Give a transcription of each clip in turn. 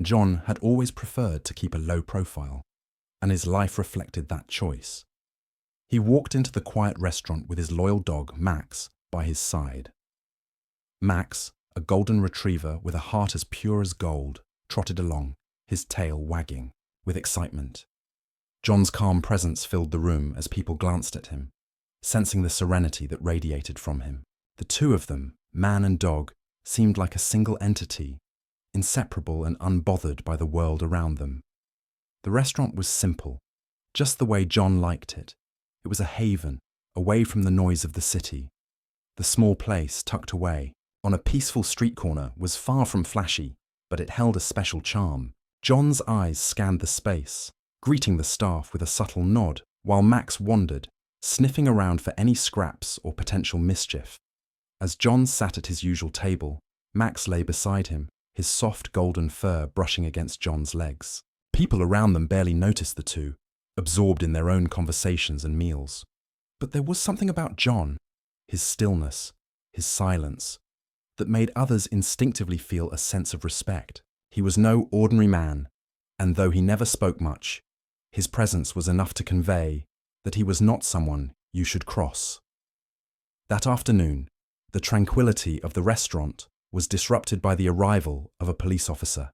John had always preferred to keep a low profile, and his life reflected that choice. He walked into the quiet restaurant with his loyal dog, Max, by his side. Max, a golden retriever with a heart as pure as gold, trotted along, his tail wagging with excitement. John's calm presence filled the room as people glanced at him, sensing the serenity that radiated from him. The two of them, man and dog, seemed like a single entity, inseparable and unbothered by the world around them. The restaurant was simple, just the way John liked it. It was a haven, away from the noise of the city. The small place, tucked away, on a peaceful street corner, was far from flashy, but it held a special charm. John's eyes scanned the space, greeting the staff with a subtle nod, while Max wandered, sniffing around for any scraps or potential mischief. As John sat at his usual table, Max lay beside him, his soft golden fur brushing against John's legs. People around them barely noticed the two, absorbed in their own conversations and meals. But there was something about John, his stillness, his silence, that made others instinctively feel a sense of respect. He was no ordinary man, and though he never spoke much, his presence was enough to convey that he was not someone you should cross. That afternoon, the tranquility of the restaurant was disrupted by the arrival of a police officer.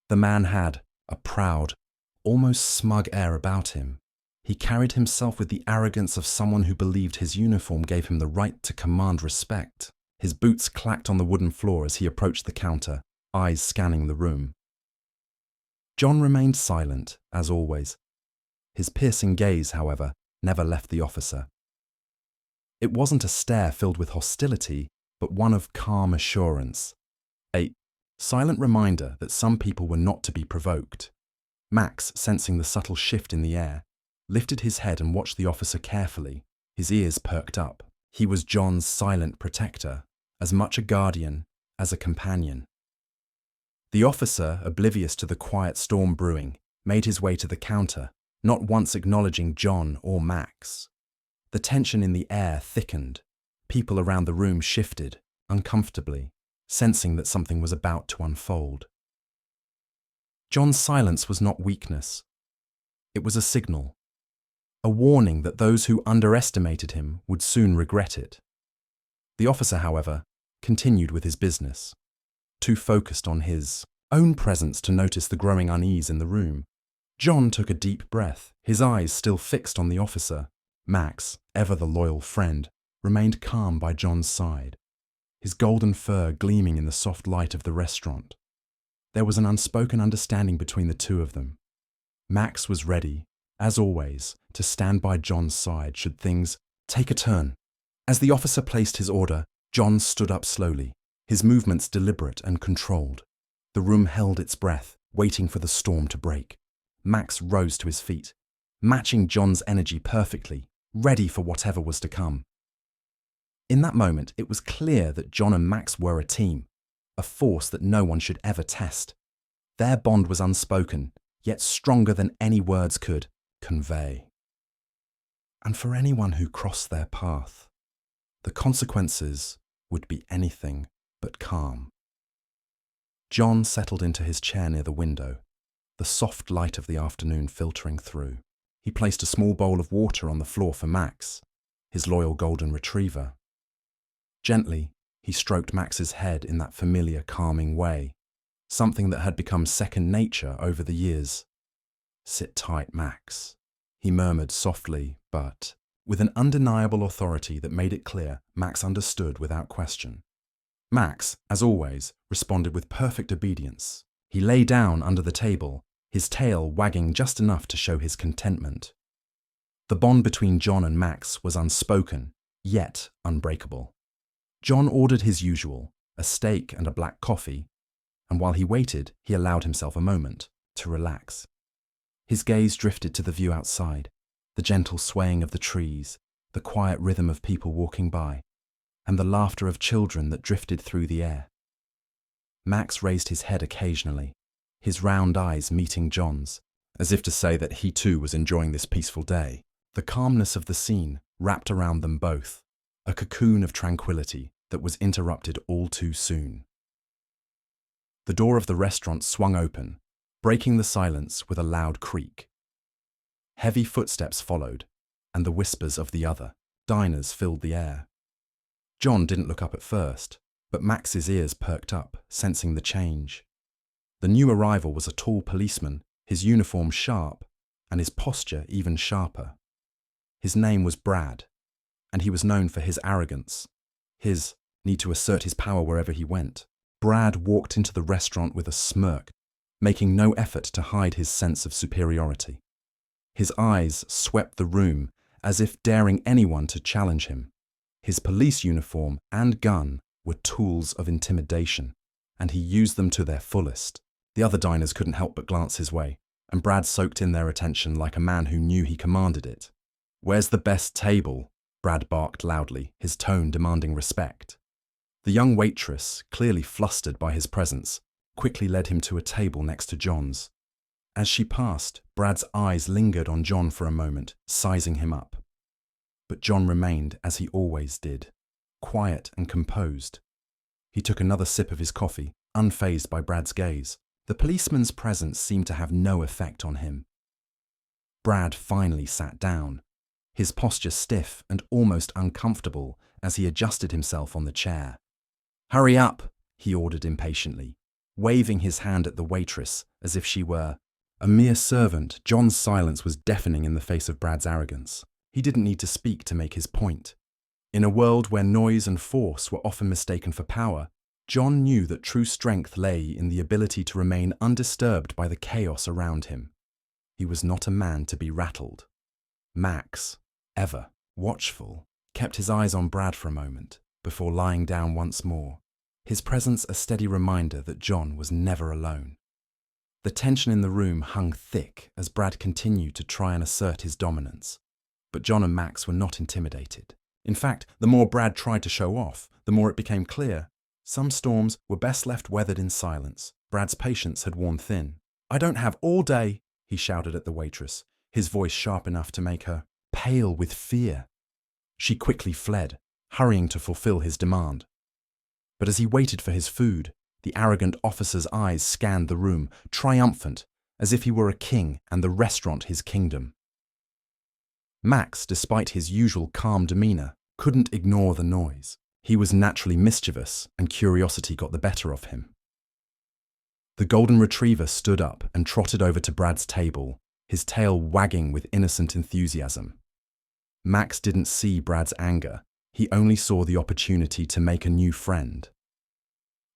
The man had a proud, almost smug air about him. He carried himself with the arrogance of someone who believed his uniform gave him the right to command respect. His boots clacked on the wooden floor as he approached the counter, eyes scanning the room. John remained silent, as always. His piercing gaze, however, never left the officer. It wasn't a stare filled with hostility, but one of calm assurance. A silent reminder that some people were not to be provoked. Max, sensing the subtle shift in the air, lifted his head and watched the officer carefully, his ears perked up. He was John's silent protector, as much a guardian as a companion. The officer, oblivious to the quiet storm brewing, made his way to the counter, not once acknowledging John or Max. The tension in the air thickened. People around the room shifted, uncomfortably, sensing that something was about to unfold. John's silence was not weakness. It was a signal, a warning that those who underestimated him would soon regret it. The officer, however, continued with his business, too focused on his own presence to notice the growing unease in the room. John took a deep breath, his eyes still fixed on the officer. Max, ever the loyal friend, remained calm by John's side, his golden fur gleaming in the soft light of the restaurant. There was an unspoken understanding between the two of them. Max was ready, as always, to stand by John's side should things take a turn. As the officer placed his order, John stood up slowly, his movements deliberate and controlled. The room held its breath, waiting for the storm to break. Max rose to his feet, matching John's energy perfectly, ready for whatever was to come. In that moment, it was clear that John and Max were a team, a force that no one should ever test. Their bond was unspoken, yet stronger than any words could convey. And for anyone who crossed their path, the consequences would be anything but calm. John settled into his chair near the window, the soft light of the afternoon filtering through. He placed a small bowl of water on the floor for Max, his loyal golden retriever. Gently, he stroked Max's head in that familiar, calming way, something that had become second nature over the years. "Sit tight, Max," he murmured softly, but with an undeniable authority that made it clear Max understood without question. Max, as always, responded with perfect obedience. He lay down under the table, his tail wagging just enough to show his contentment. The bond between John and Max was unspoken, yet unbreakable. John ordered his usual, a steak and a black coffee, and while he waited, he allowed himself a moment to relax. His gaze drifted to the view outside, the gentle swaying of the trees, the quiet rhythm of people walking by, and the laughter of children that drifted through the air. Max raised his head occasionally, his round eyes meeting John's, as if to say that he too was enjoying this peaceful day. The calmness of the scene wrapped around them both, a cocoon of tranquility that was interrupted all too soon. The door of the restaurant swung open, breaking the silence with a loud creak. Heavy footsteps followed, and the whispers of the other diners filled the air. John didn't look up at first, but Max's ears perked up, sensing the change. The new arrival was a tall policeman, his uniform sharp, and his posture even sharper. His name was Brad, and he was known for his arrogance, his need to assert his power wherever he went. Brad walked into the restaurant with a smirk, making no effort to hide his sense of superiority. His eyes swept the room as if daring anyone to challenge him. His police uniform and gun were tools of intimidation, and he used them to their fullest. The other diners couldn't help but glance his way, and Brad soaked in their attention like a man who knew he commanded it. "Where's the best table?" Brad barked loudly, his tone demanding respect. The young waitress, clearly flustered by his presence, quickly led him to a table next to John's. As she passed, Brad's eyes lingered on John for a moment, sizing him up. But John remained as he always did, quiet and composed. He took another sip of his coffee, unfazed by Brad's gaze. The policeman's presence seemed to have no effect on him. Brad finally sat down, his posture stiff and almost uncomfortable as he adjusted himself on the chair. "Hurry up," he ordered impatiently, waving his hand at the waitress as if she were a mere servant. John's silence was deafening in the face of Brad's arrogance. He didn't need to speak to make his point. In a world where noise and force were often mistaken for power, John knew that true strength lay in the ability to remain undisturbed by the chaos around him. He was not a man to be rattled. Max, ever watchful, kept his eyes on Brad for a moment before lying down once more, his presence a steady reminder that John was never alone. The tension in the room hung thick as Brad continued to try and assert his dominance. But John and Max were not intimidated. In fact, the more Brad tried to show off, the more it became clear some storms were best left weathered in silence. Brad's patience had worn thin. "I don't have all day," he shouted at the waitress, his voice sharp enough to make her pale with fear. She quickly fled, hurrying to fulfill his demand. But as he waited for his food, the arrogant officer's eyes scanned the room, triumphant, as if he were a king and the restaurant his kingdom. Max, despite his usual calm demeanor, couldn't ignore the noise. He was naturally mischievous, and curiosity got the better of him. The golden retriever stood up and trotted over to Brad's table, his tail wagging with innocent enthusiasm. Max didn't see Brad's anger. He only saw the opportunity to make a new friend.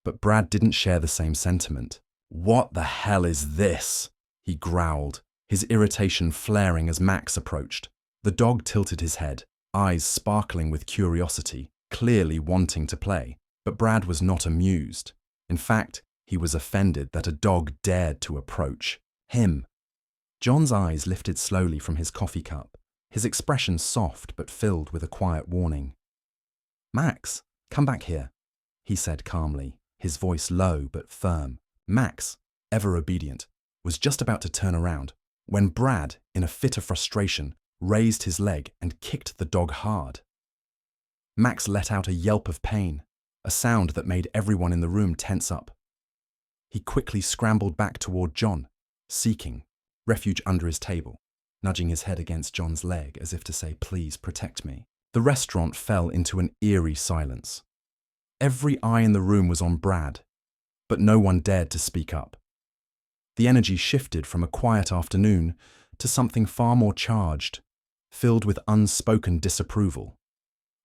But Brad didn't share the same sentiment. "What the hell is this?" he growled, his irritation flaring as Max approached. The dog tilted his head, eyes sparkling with curiosity, clearly wanting to play. But Brad was not amused. In fact, he was offended that a dog dared to approach him. John's eyes lifted slowly from his coffee cup, his expression soft but filled with a quiet warning. "Max, come back here," he said calmly, his voice low but firm. Max, ever obedient, was just about to turn around when Brad, in a fit of frustration, raised his leg and kicked the dog hard. Max let out a yelp of pain, a sound that made everyone in the room tense up. He quickly scrambled back toward John, seeking refuge under his table, nudging his head against John's leg as if to say, "Please protect me." The restaurant fell into an eerie silence. Every eye in the room was on Brad, but no one dared to speak up. The energy shifted from a quiet afternoon to something far more charged, filled with unspoken disapproval.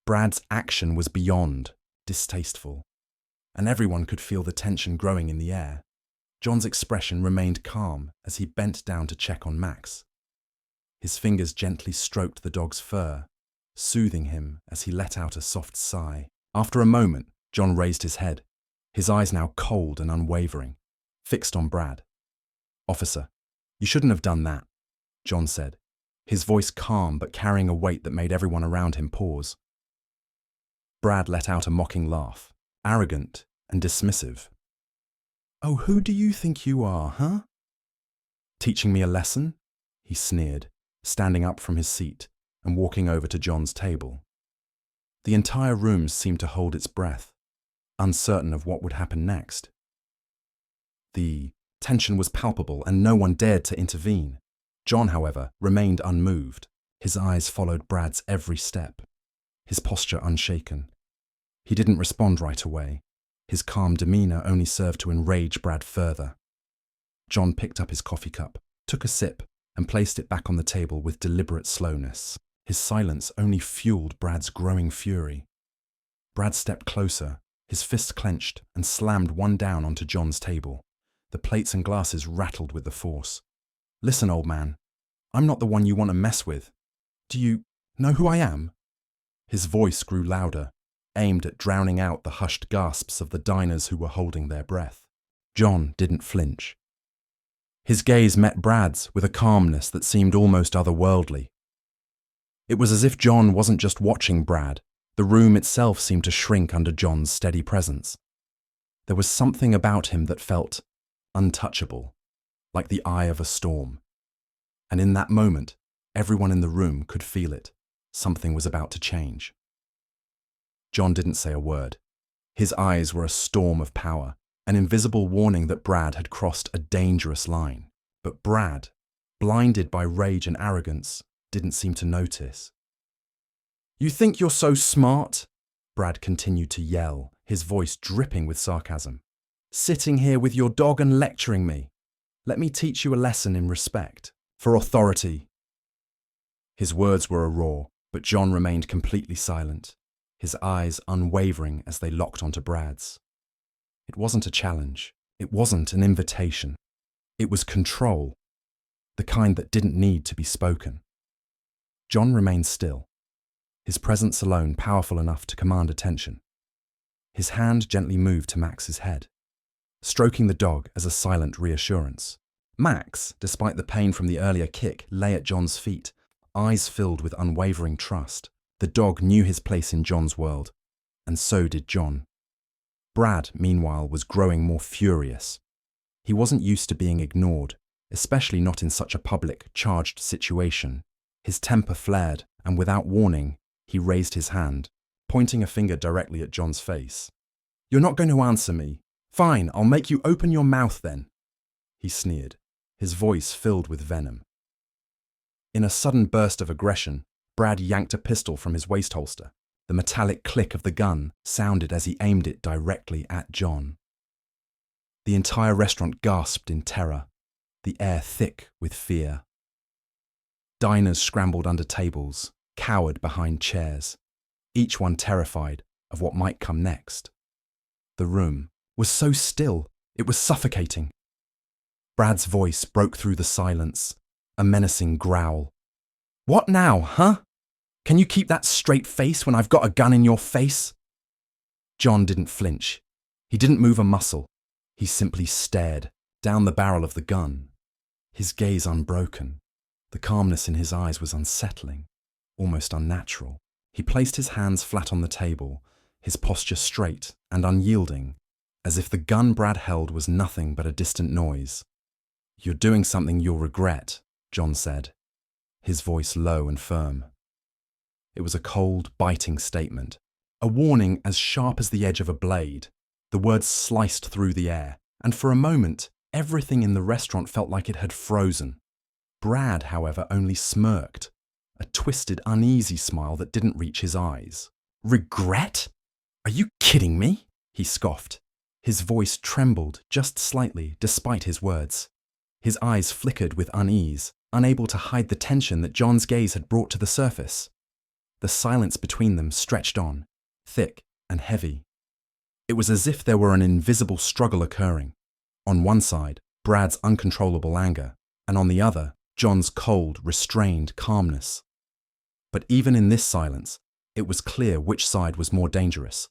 Brad's action was beyond distasteful, and everyone could feel the tension growing in the air. John's expression remained calm as he bent down to check on Max. His fingers gently stroked the dog's fur, soothing him as he let out a soft sigh. After a moment, John raised his head, his eyes now cold and unwavering, fixed on Brad. "Officer, you shouldn't have done that," John said, his voice calm but carrying a weight that made everyone around him pause. Brad let out a mocking laugh, arrogant and dismissive. "Oh, who do you think you are, huh? Teaching me a lesson?" he sneered, standing up from his seat and walking over to John's table. The entire room seemed to hold its breath, uncertain of what would happen next. The tension was palpable and no one dared to intervene. John, however, remained unmoved. His eyes followed Brad's every step, his posture unshaken. He didn't respond right away. His calm demeanor only served to enrage Brad further. John picked up his coffee cup, took a sip, and placed it back on the table with deliberate slowness. His silence only fueled Brad's growing fury. Brad stepped closer, his fists clenched, and slammed one down onto John's table. The plates and glasses rattled with the force. "Listen, old man, I'm not the one you want to mess with. Do you know who I am?" His voice grew louder, aimed at drowning out the hushed gasps of the diners who were holding their breath. John didn't flinch. His gaze met Brad's with a calmness that seemed almost otherworldly. It was as if John wasn't just watching Brad. The room itself seemed to shrink under John's steady presence. There was something about him that felt untouchable, like the eye of a storm. And in that moment, everyone in the room could feel it. Something was about to change. John didn't say a word. His eyes were a storm of power, an invisible warning that Brad had crossed a dangerous line. But Brad, blinded by rage and arrogance, didn't seem to notice. "You think you're so smart?" Brad continued to yell, his voice dripping with sarcasm. "Sitting here with your dog and lecturing me. Let me teach you a lesson in respect, for authority." His words were a roar, but John remained completely silent, his eyes unwavering as they locked onto Brad's. It wasn't a challenge. It wasn't an invitation. It was control, the kind that didn't need to be spoken. John remained still, his presence alone powerful enough to command attention. His hand gently moved to Max's head, stroking the dog as a silent reassurance. Max, despite the pain from the earlier kick, lay at John's feet, eyes filled with unwavering trust. The dog knew his place in John's world, and so did John. Brad, meanwhile, was growing more furious. He wasn't used to being ignored, especially not in such a public, charged situation. His temper flared, and without warning, he raised his hand, pointing a finger directly at John's face. "You're not going to answer me. Fine, I'll make you open your mouth then," he sneered, his voice filled with venom. In a sudden burst of aggression, Brad yanked a pistol from his waist holster. The metallic click of the gun sounded as he aimed it directly at John. The entire restaurant gasped in terror, the air thick with fear. Diners scrambled under tables, cowered behind chairs, each one terrified of what might come next. The room was so still, it was suffocating. Brad's voice broke through the silence, a menacing growl. "What now, huh? Can you keep that straight face when I've got a gun in your face?" John didn't flinch. He didn't move a muscle. He simply stared down the barrel of the gun, his gaze unbroken. The calmness in his eyes was unsettling, almost unnatural. He placed his hands flat on the table, his posture straight and unyielding, as if the gun Brad held was nothing but a distant noise. "You're doing something you'll regret," John said, his voice low and firm. It was a cold, biting statement, a warning as sharp as the edge of a blade. The words sliced through the air, and for a moment, everything in the restaurant felt like it had frozen. Brad, however, only smirked, a twisted, uneasy smile that didn't reach his eyes. "Regret? Are you kidding me?" he scoffed. His voice trembled just slightly despite his words. His eyes flickered with unease, unable to hide the tension that John's gaze had brought to the surface. The silence between them stretched on, thick and heavy. It was as if there were an invisible struggle occurring. On one side, Brad's uncontrollable anger, and on the other, John's cold, restrained calmness. But even in this silence, it was clear which side was more dangerous.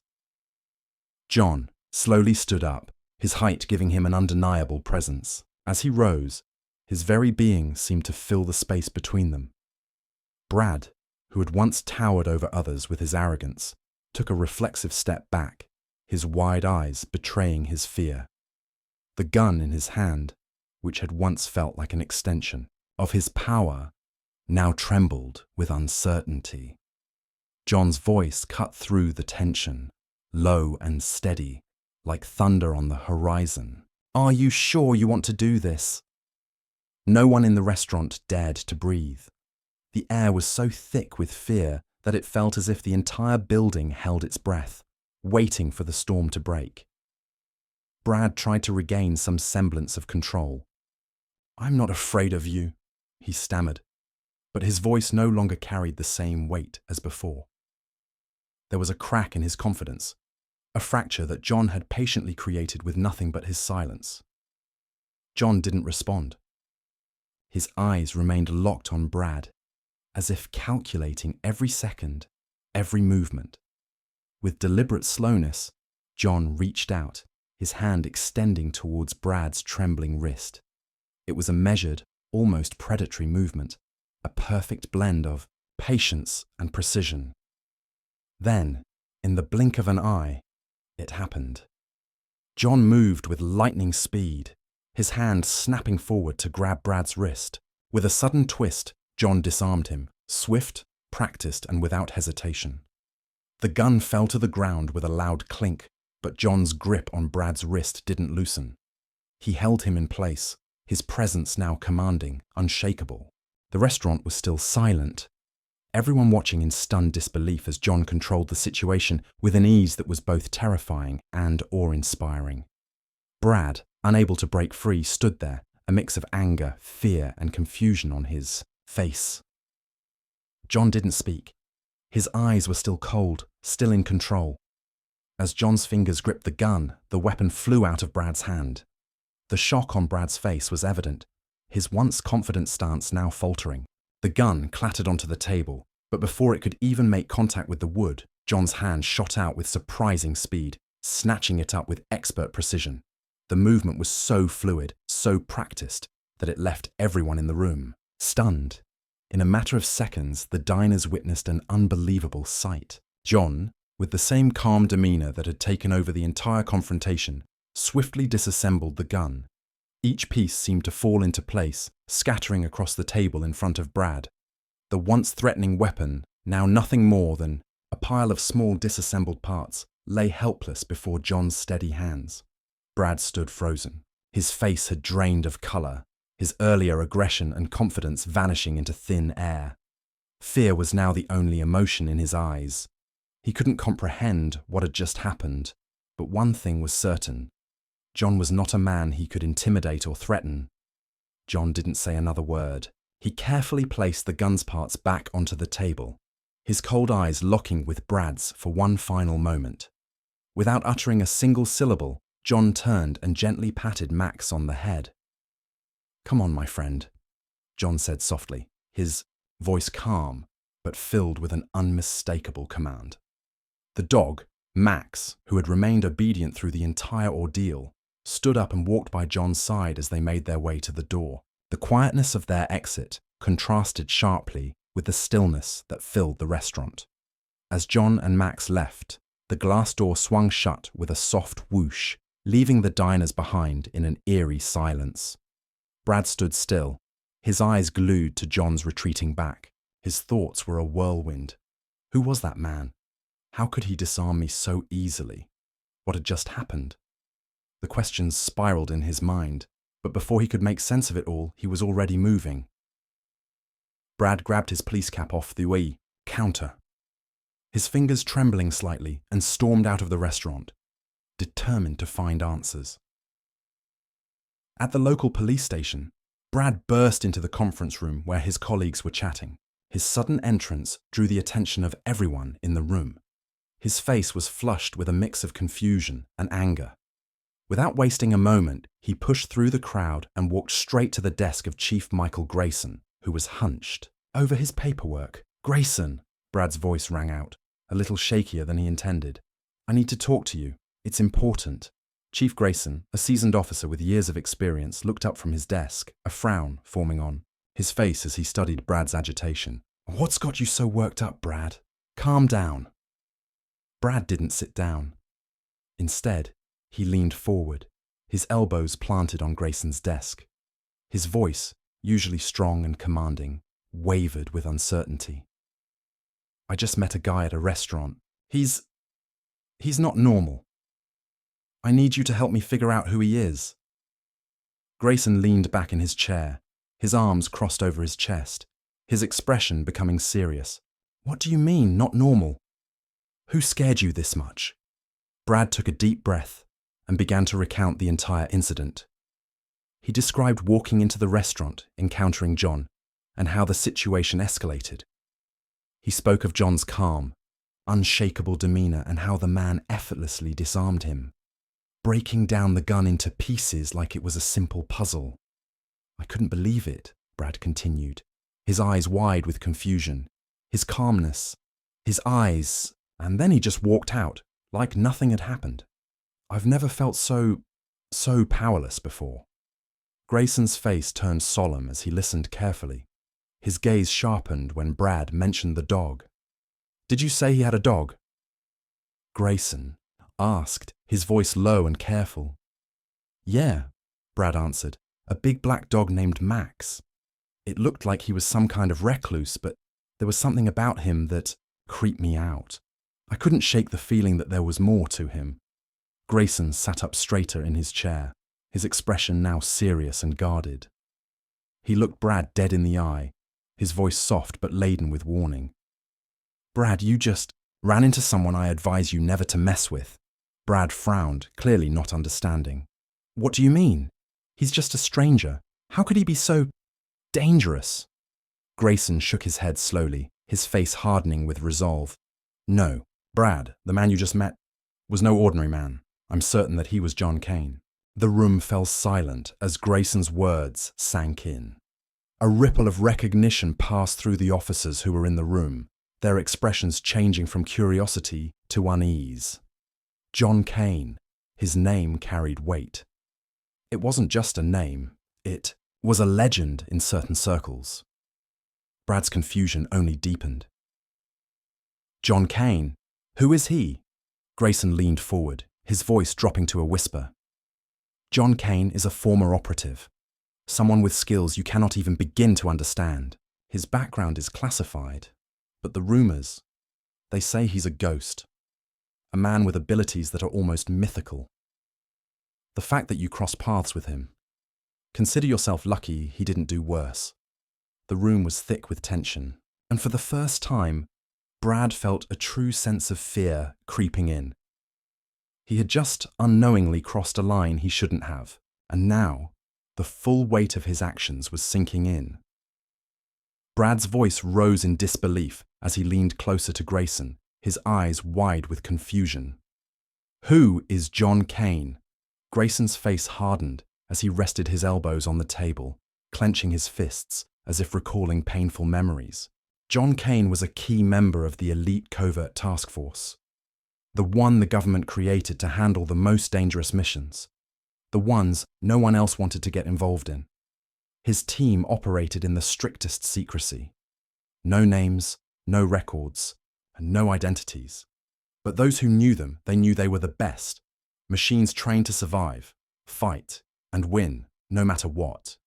John slowly stood up, his height giving him an undeniable presence. As he rose, his very being seemed to fill the space between them. Brad, who had once towered over others with his arrogance, took a reflexive step back, his wide eyes betraying his fear. The gun in his hand, which had once felt like an extension of his power, now trembled with uncertainty. John's voice cut through the tension, low and steady, like thunder on the horizon. Are you sure you want to do this? No one in the restaurant dared to breathe. The air was so thick with fear that it felt as if the entire building held its breath, waiting for the storm to break. Brad tried to regain some semblance of control. "I'm not afraid of you," he stammered, but his voice no longer carried the same weight as before. There was a crack in his confidence, a fracture that John had patiently created with nothing but his silence. John didn't respond. His eyes remained locked on Brad, as if calculating every second, every movement. With deliberate slowness, John reached out, his hand extending towards Brad's trembling wrist. It was a measured, almost predatory movement, a perfect blend of patience and precision. Then, in the blink of an eye, it happened. John moved with lightning speed, his hand snapping forward to grab Brad's wrist. With a sudden twist, John disarmed him, swift, practiced, and without hesitation. The gun fell to the ground with a loud clink, but John's grip on Brad's wrist didn't loosen. He held him in place, his presence now commanding, unshakable. The restaurant was still silent, everyone watching in stunned disbelief as John controlled the situation with an ease that was both terrifying and awe-inspiring. Brad, unable to break free, stood there, a mix of anger, fear, and confusion on his face. John didn't speak. His eyes were still cold, still in control. As John's fingers gripped the gun, the weapon flew out of Brad's hand. The shock on Brad's face was evident, his once confident stance now faltering. The gun clattered onto the table, but before it could even make contact with the wood, John's hand shot out with surprising speed, snatching it up with expert precision. The movement was so fluid, so practiced, that it left everyone in the room stunned. In a matter of seconds, the diners witnessed an unbelievable sight. John, with the same calm demeanor that had taken over the entire confrontation, swiftly disassembled the gun. Each piece seemed to fall into place, scattering across the table in front of Brad. The once threatening weapon, now nothing more than a pile of small disassembled parts, lay helpless before John's steady hands. Brad stood frozen. His face had drained of color, his earlier aggression and confidence vanishing into thin air. Fear was now the only emotion in his eyes. He couldn't comprehend what had just happened, but one thing was certain. John was not a man he could intimidate or threaten. John didn't say another word. He carefully placed the gun's parts back onto the table, his cold eyes locking with Brad's for one final moment. Without uttering a single syllable, John turned and gently patted Max on the head. "Come on, my friend," John said softly, his voice calm, but filled with an unmistakable command. The dog, Max, who had remained obedient through the entire ordeal, stood up and walked by John's side as they made their way to the door. The quietness of their exit contrasted sharply with the stillness that filled the restaurant. As John and Max left, the glass door swung shut with a soft whoosh, leaving the diners behind in an eerie silence. Brad stood still, his eyes glued to John's retreating back. His thoughts were a whirlwind. Who was that man? How could he disarm me so easily? What had just happened? The questions spiraled in his mind, but before he could make sense of it all, he was already moving. Brad grabbed his police cap off the counter, his fingers trembling slightly, and stormed out of the restaurant, determined to find answers. At the local police station, Brad burst into the conference room where his colleagues were chatting. His sudden entrance drew the attention of everyone in the room. His face was flushed with a mix of confusion and anger. Without wasting a moment, he pushed through the crowd and walked straight to the desk of Chief Michael Grayson, who was hunched over his paperwork. "Grayson," Brad's voice rang out, a little shakier than he intended. "I need to talk to you. It's important." Chief Grayson, a seasoned officer with years of experience, looked up from his desk, a frown forming on his face as he studied Brad's agitation. "What's got you so worked up, Brad? Calm down." Brad didn't sit down. Instead, he leaned forward, his elbows planted on Grayson's desk. His voice, usually strong and commanding, wavered with uncertainty. "I just met a guy at a restaurant. He's not normal. I need you to help me figure out who he is." Grayson leaned back in his chair, his arms crossed over his chest, his expression becoming serious. What do you mean, not normal? Who scared you this much? Brad took a deep breath and began to recount the entire incident. He described walking into the restaurant, encountering John, and how the situation escalated. He spoke of John's calm, unshakable demeanor and how the man effortlessly disarmed him, breaking down the gun into pieces like it was a simple puzzle. I couldn't believe it, Brad continued, his eyes wide with confusion, his calmness, his eyes, and then he just walked out, like nothing had happened. I've never felt so powerless before. Grayson's face turned solemn as he listened carefully. His gaze sharpened when Brad mentioned the dog. Did you say he had a dog? Grayson asked, his voice low and careful. Yeah, Brad answered, a big black dog named Max. It looked like he was some kind of recluse, but there was something about him that creeped me out. I couldn't shake the feeling that there was more to him. Grayson sat up straighter in his chair, his expression now serious and guarded. He looked Brad dead in the eye, his voice soft but laden with warning. Brad, you just ran into someone I advise you never to mess with. Brad frowned, clearly not understanding. What do you mean? He's just a stranger. How could he be so dangerous? Grayson shook his head slowly, his face hardening with resolve. No, Brad, the man you just met, was no ordinary man. I'm certain that he was John Kane. The room fell silent as Grayson's words sank in. A ripple of recognition passed through the officers who were in the room, their expressions changing from curiosity to unease. John Kane, his name carried weight. It wasn't just a name, it was a legend in certain circles. Brad's confusion only deepened. John Kane? Who is he? Grayson leaned forward, his voice dropping to a whisper. John Kane is a former operative, someone with skills you cannot even begin to understand. His background is classified, but the rumors, they say he's a ghost, a man with abilities that are almost mythical. The fact that you cross paths with him, consider yourself lucky he didn't do worse. The room was thick with tension, and for the first time, Brad felt a true sense of fear creeping in. He had just unknowingly crossed a line he shouldn't have, and now the full weight of his actions was sinking in. Brad's voice rose in disbelief as he leaned closer to Grayson, his eyes wide with confusion. Who is John Kane? Grayson's face hardened as he rested his elbows on the table, clenching his fists as if recalling painful memories. John Kane was a key member of the elite covert task force, the one the government created to handle the most dangerous missions, the ones no one else wanted to get involved in. His team operated in the strictest secrecy. No names, no records, and no identities. But those who knew them, they knew they were the best, machines trained to survive, fight, and win, no matter what.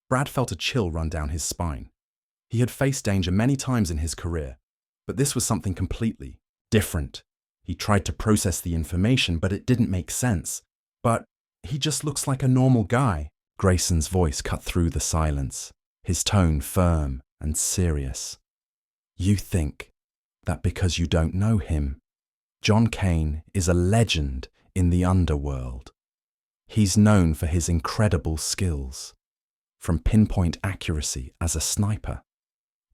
Brad felt a chill run down his spine. He had faced danger many times in his career, but this was something completely different. He tried to process the information, but it didn't make sense. But he just looks like a normal guy. Grayson's voice cut through the silence, his tone firm and serious. You think that because you don't know him, John Kane is a legend in the underworld. He's known for his incredible skills, from pinpoint accuracy as a sniper,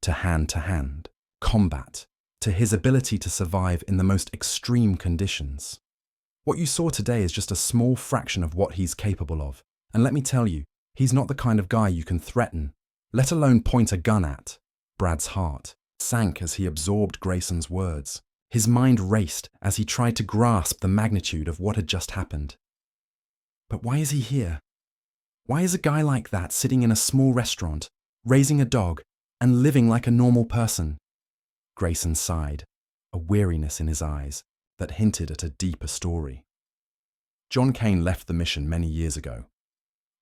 to hand combat, to his ability to survive in the most extreme conditions. What you saw today is just a small fraction of what he's capable of. And let me tell you, he's not the kind of guy you can threaten, let alone point a gun at. Brad's heart sank as he absorbed Grayson's words. His mind raced as he tried to grasp the magnitude of what had just happened. But why is he here? Why is a guy like that sitting in a small restaurant, raising a dog, and living like a normal person? Grayson sighed, a weariness in his eyes that hinted at a deeper story. John Kane left the mission many years ago.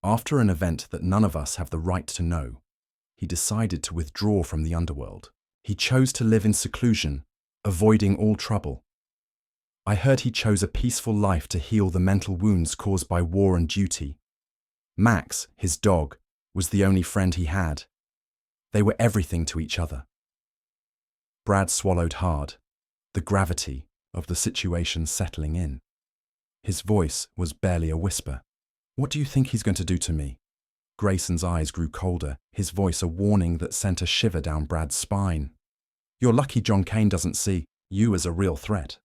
After an event that none of us have the right to know, he decided to withdraw from the underworld. He chose to live in seclusion, avoiding all trouble. I heard he chose a peaceful life to heal the mental wounds caused by war and duty. Max, his dog, was the only friend he had. They were everything to each other. Brad swallowed hard, the gravity of the situation settling in. His voice was barely a whisper. "What do you think he's going to do to me?" Grayson's eyes grew colder, his voice a warning that sent a shiver down Brad's spine. "You're lucky John Kane doesn't see you as a real threat.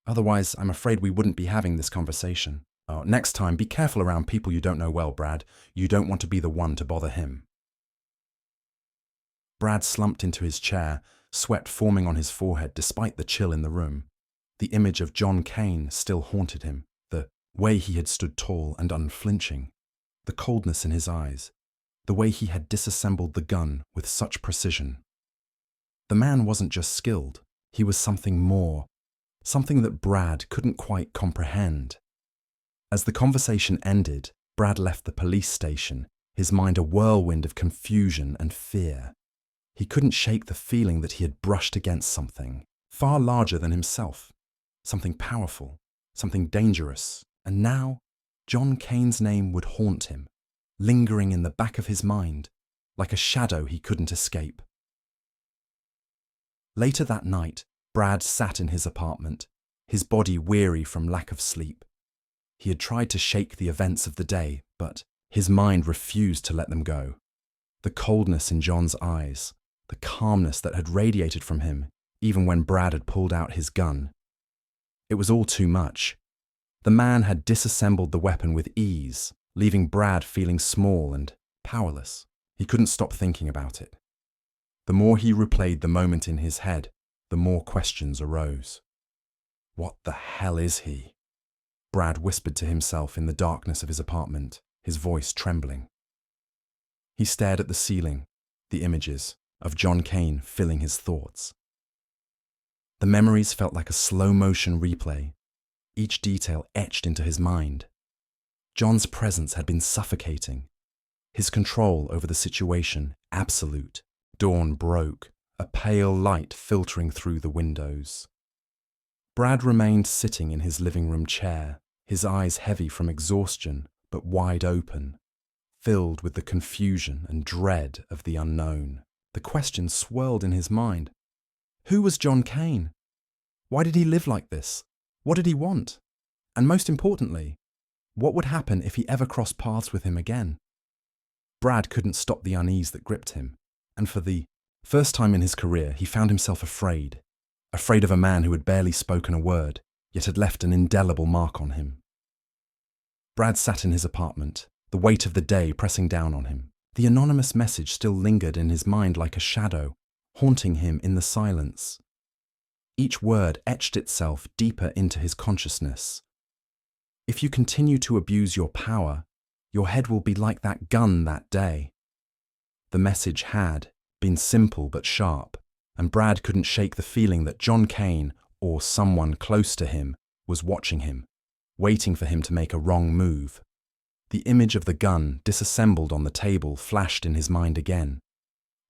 Otherwise, I'm afraid we wouldn't be having this conversation. Next time, be careful around people you don't know well, Brad. You don't want to be the one to bother him." Brad slumped into his chair, sweat forming on his forehead despite the chill in the room. The image of John Kane still haunted him, the way he had stood tall and unflinching, the coldness in his eyes, the way he had disassembled the gun with such precision. The man wasn't just skilled, he was something more, something that Brad couldn't quite comprehend. As the conversation ended, Brad left the police station, his mind a whirlwind of confusion and fear. He couldn't shake the feeling that he had brushed against something far larger than himself, something powerful, something dangerous, and now John Kane's name would haunt him, lingering in the back of his mind, like a shadow he couldn't escape. Later that night, Brad sat in his apartment, his body weary from lack of sleep. He had tried to shake the events of the day, but his mind refused to let them go. The coldness in John's eyes, the calmness that had radiated from him, even when Brad had pulled out his gun. It was all too much. The man had disassembled the weapon with ease, leaving Brad feeling small and powerless. He couldn't stop thinking about it. The more he replayed the moment in his head, the more questions arose. What the hell is he? Brad whispered to himself in the darkness of his apartment, his voice trembling. He stared at the ceiling, the images of John Kane filling his thoughts. The memories felt like a slow-motion replay, each detail etched into his mind. John's presence had been suffocating, his control over the situation absolute. Dawn broke, a pale light filtering through the windows. Brad remained sitting in his living room chair, his eyes heavy from exhaustion but wide open, filled with the confusion and dread of the unknown. The questions swirled in his mind. Who was John Kane? Why did he live like this? What did he want? And most importantly, what would happen if he ever crossed paths with him again? Brad couldn't stop the unease that gripped him, and for the first time in his career, he found himself afraid of a man who had barely spoken a word, yet had left an indelible mark on him. Brad sat in his apartment, the weight of the day pressing down on him. The anonymous message still lingered in his mind like a shadow, haunting him in the silence. Each word etched itself deeper into his consciousness. If you continue to abuse your power, your head will be like that gun that day. The message had been simple but sharp, and Brad couldn't shake the feeling that John Kane, or someone close to him, was watching him, waiting for him to make a wrong move. The image of the gun disassembled on the table flashed in his mind again.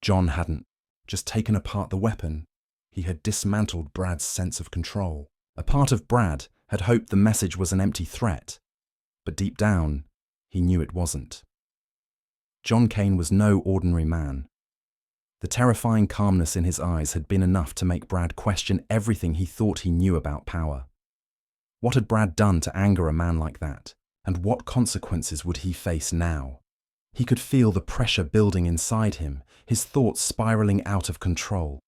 John hadn't just taken apart the weapon, he had dismantled Brad's sense of control. A part of Brad had hoped the message was an empty threat, but deep down, he knew it wasn't. John Kane was no ordinary man. The terrifying calmness in his eyes had been enough to make Brad question everything he thought he knew about power. What had Brad done to anger a man like that? And what consequences would he face now? He could feel the pressure building inside him, his thoughts spiraling out of control.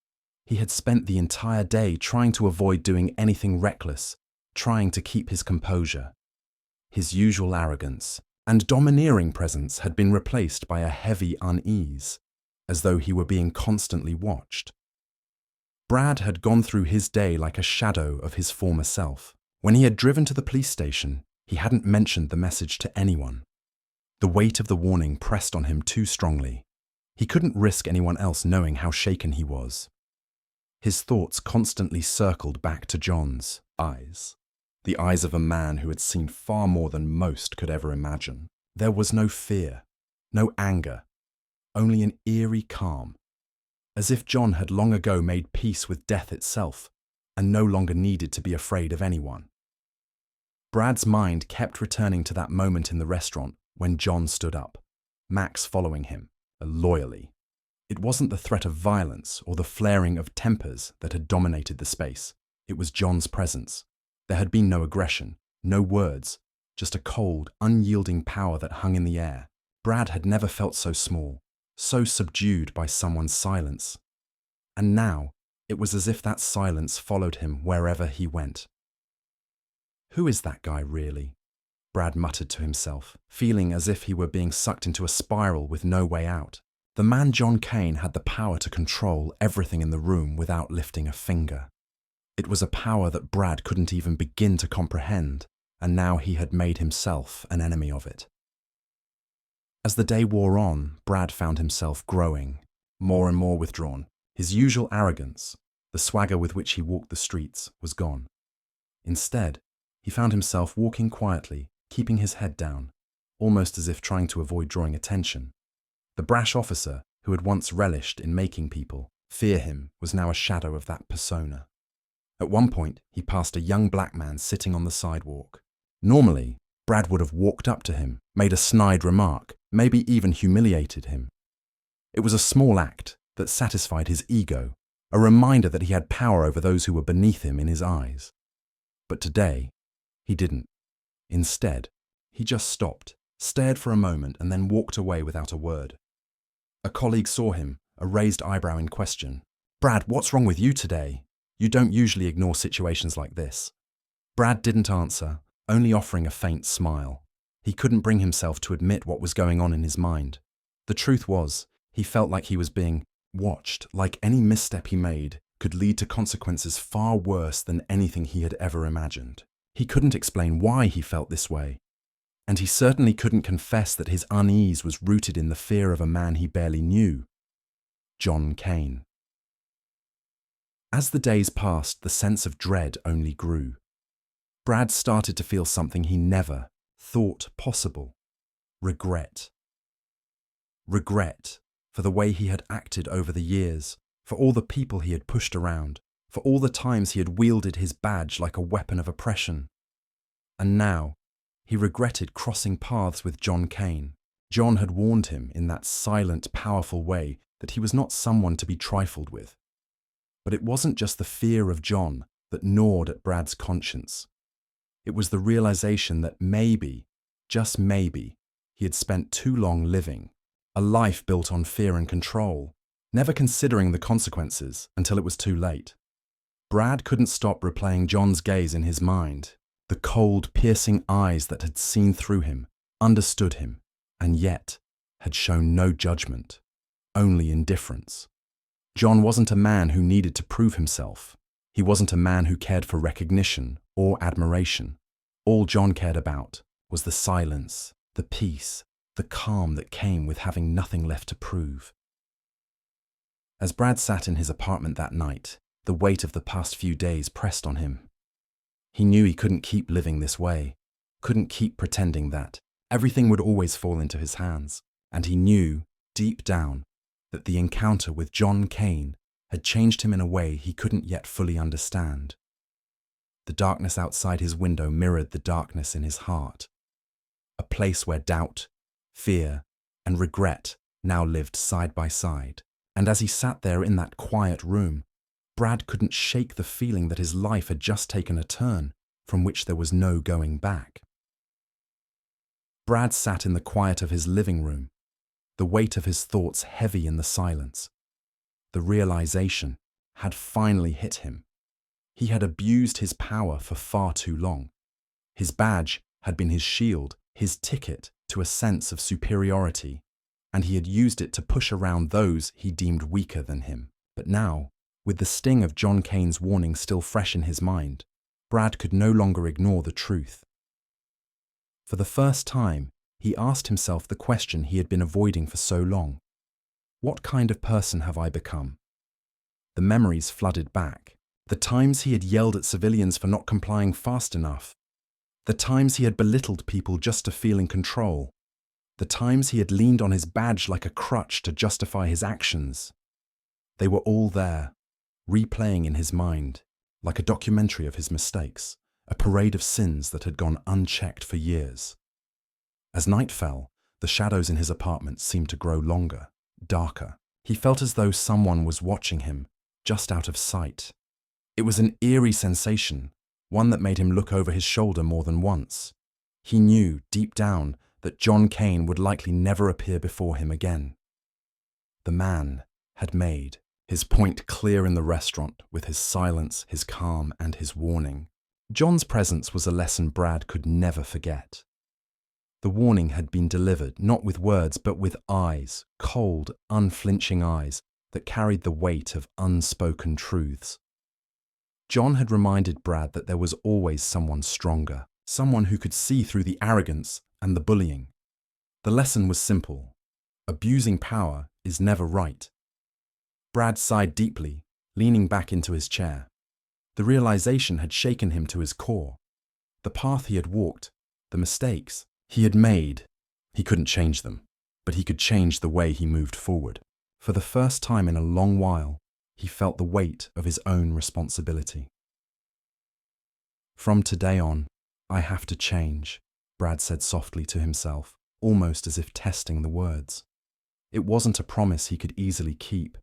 He had spent the entire day trying to avoid doing anything reckless, trying to keep his composure. His usual arrogance and domineering presence had been replaced by a heavy unease, as though he were being constantly watched. Brad had gone through his day like a shadow of his former self. When he had driven to the police station, he hadn't mentioned the message to anyone. The weight of the warning pressed on him too strongly. He couldn't risk anyone else knowing how shaken he was. His thoughts constantly circled back to John's eyes, the eyes of a man who had seen far more than most could ever imagine. There was no fear, no anger, only an eerie calm, as if John had long ago made peace with death itself and no longer needed to be afraid of anyone. Brad's mind kept returning to that moment in the restaurant when John stood up, Max following him, loyally. It wasn't the threat of violence or the flaring of tempers that had dominated the space. It was John's presence. There had been no aggression, no words, just a cold, unyielding power that hung in the air. Brad had never felt so small, so subdued by someone's silence. And now, it was as if that silence followed him wherever he went. Who is that guy really? Brad muttered to himself, feeling as if he were being sucked into a spiral with no way out. The man John Kane had the power to control everything in the room without lifting a finger. It was a power that Brad couldn't even begin to comprehend, and now he had made himself an enemy of it. As the day wore on, Brad found himself growing, more and more withdrawn. His usual arrogance, the swagger with which he walked the streets, was gone. Instead, he found himself walking quietly, keeping his head down, almost as if trying to avoid drawing attention. The brash officer, who had once relished in making people fear him, was now a shadow of that persona. At one point, he passed a young black man sitting on the sidewalk. Normally, Brad would have walked up to him, made a snide remark, maybe even humiliated him. It was a small act that satisfied his ego, a reminder that he had power over those who were beneath him in his eyes. But today, he didn't. Instead, he just stopped, stared for a moment, and then walked away without a word. A colleague saw him, a raised eyebrow in question. "Brad, what's wrong with you today? You don't usually ignore situations like this." Brad didn't answer, only offering a faint smile. He couldn't bring himself to admit what was going on in his mind. The truth was, he felt like he was being watched, like any misstep he made could lead to consequences far worse than anything he had ever imagined. He couldn't explain why he felt this way, and he certainly couldn't confess that his unease was rooted in the fear of a man he barely knew, John Kane. As the days passed, the sense of dread only grew. Brad started to feel something he never thought possible: regret. Regret for the way he had acted over the years, for all the people he had pushed around, for all the times he had wielded his badge like a weapon of oppression. And now, he regretted crossing paths with John Kane. John had warned him in that silent, powerful way that he was not someone to be trifled with. But it wasn't just the fear of John that gnawed at Brad's conscience. It was the realization that maybe, just maybe, he had spent too long living, a life built on fear and control, never considering the consequences until it was too late. Brad couldn't stop replaying John's gaze in his mind, the cold, piercing eyes that had seen through him, understood him, and yet had shown no judgment, only indifference. John wasn't a man who needed to prove himself. He wasn't a man who cared for recognition or admiration. All John cared about was the silence, the peace, the calm that came with having nothing left to prove. As Brad sat in his apartment that night, the weight of the past few days pressed on him. He knew he couldn't keep living this way, couldn't keep pretending that everything would always fall into his hands, and he knew, deep down, that the encounter with John Kane had changed him in a way he couldn't yet fully understand. The darkness outside his window mirrored the darkness in his heart, a place where doubt, fear, and regret now lived side by side. And as he sat there in that quiet room, Brad couldn't shake the feeling that his life had just taken a turn from which there was no going back. Brad sat in the quiet of his living room, the weight of his thoughts heavy in the silence. The realization had finally hit him. He had abused his power for far too long. His badge had been his shield, his ticket to a sense of superiority, and he had used it to push around those he deemed weaker than him. But now, with the sting of John Kane's warning still fresh in his mind, Brad could no longer ignore the truth. For the first time, he asked himself the question he had been avoiding for so long. What kind of person have I become? The memories flooded back. The times he had yelled at civilians for not complying fast enough. The times he had belittled people just to feel in control. The times he had leaned on his badge like a crutch to justify his actions. They were all there, replaying in his mind, like a documentary of his mistakes, a parade of sins that had gone unchecked for years. As night fell, the shadows in his apartment seemed to grow longer, darker. He felt as though someone was watching him, just out of sight. It was an eerie sensation, one that made him look over his shoulder more than once. He knew, deep down, that John Kane would likely never appear before him again. The man had made his point clear in the restaurant with his silence, his calm, and his warning. John's presence was a lesson Brad could never forget. The warning had been delivered not with words but with eyes, cold, unflinching eyes that carried the weight of unspoken truths. John had reminded Brad that there was always someone stronger, someone who could see through the arrogance and the bullying. The lesson was simple. Abusing power is never right. Brad sighed deeply, leaning back into his chair. The realization had shaken him to his core. The path he had walked, the mistakes he had made, he couldn't change them, but he could change the way he moved forward. For the first time in a long while, he felt the weight of his own responsibility. From today on, I have to change, Brad said softly to himself, almost as if testing the words. It wasn't a promise he could easily keep,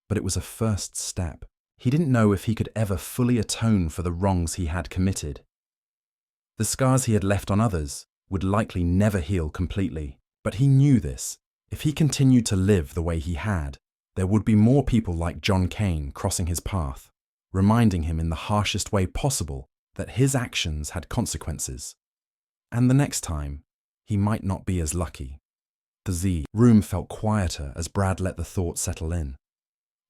but it was a first step. He didn't know if he could ever fully atone for the wrongs he had committed. The scars he had left on others would likely never heal completely, but he knew this. If he continued to live the way he had, there would be more people like John Kane crossing his path, reminding him in the harshest way possible that his actions had consequences. And the next time, he might not be as lucky. The room felt quieter as Brad let the thought settle in.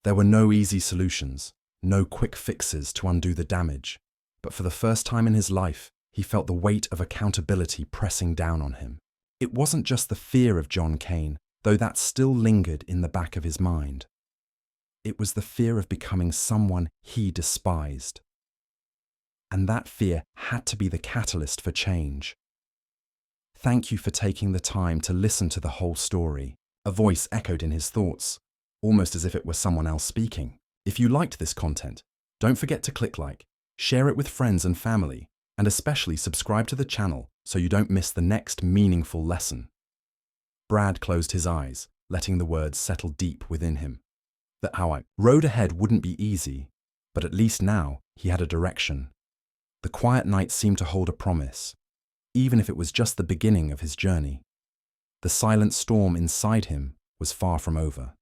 There were no easy solutions, no quick fixes to undo the damage, but for the first time in his life, he felt the weight of accountability pressing down on him. It wasn't just the fear of John Kane, though that still lingered in the back of his mind. It was the fear of becoming someone he despised. And that fear had to be the catalyst for change. Thank you for taking the time to listen to the whole story. A voice echoed in his thoughts, almost as if it were someone else speaking. If you liked this content, don't forget to click like, share it with friends and family, and especially subscribe to the channel so you don't miss the next meaningful lesson. Brad closed his eyes, letting the words settle deep within him. The road ahead wouldn't be easy, but at least now he had a direction. The quiet night seemed to hold a promise, even if it was just the beginning of his journey. The silent storm inside him was far from over.